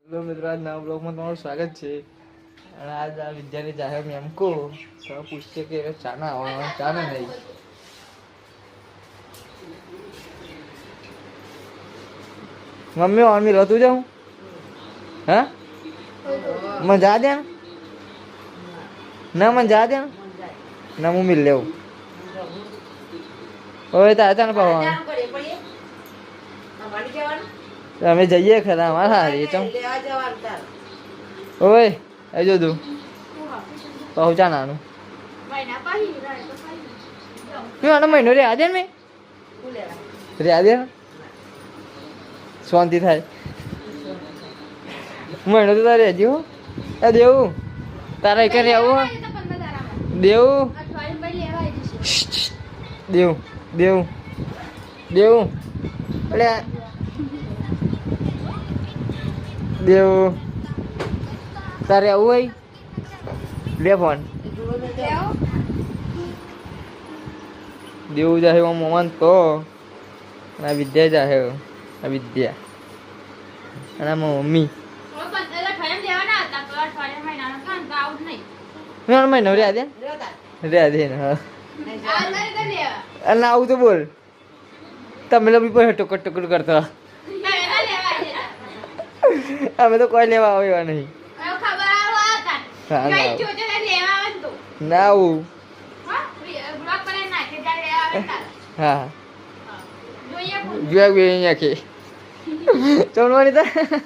Hello મિત્રો, આજના બ્લોગમાં તમારું સ્વાગત છે. અને આજ આ વિદ્યાર્થી જાહેર મેમ કો તો પૂછશે કે ચા ના આવવાનો, ચા ને નહીં. મમ્મી અમી રહેતું જાઉં હા મને જા દે ના મને જા દે ના હું મિલ લેવું હવે તો હતા ને પાવા અમે જઈએ ખરા અમારા હારી ચમ ઓય એ જો તું પહોંચા નાનું આનો મહિનો રે આજે ને રે આજે શાંતિ થાય મહિનો તો તારે હજી હો એ દેવું તારા એક આવું દેવું દેવું દેવું દેવું એટલે દેવું તારે આવું હોય લે ફોન દેવું જાહે મોમન તો આ વિદ્યા જાહે આ વિદ્યા અને મમ્મી મહિનો રે દે હા અને આવું તો બોલ તમે લોકો પણ ટુકડ ટુકડ કરતા અમે તો કોઈ લેવા આવ્યા નહીં ના આવું હા જોયા નાખે ચોણવાની તા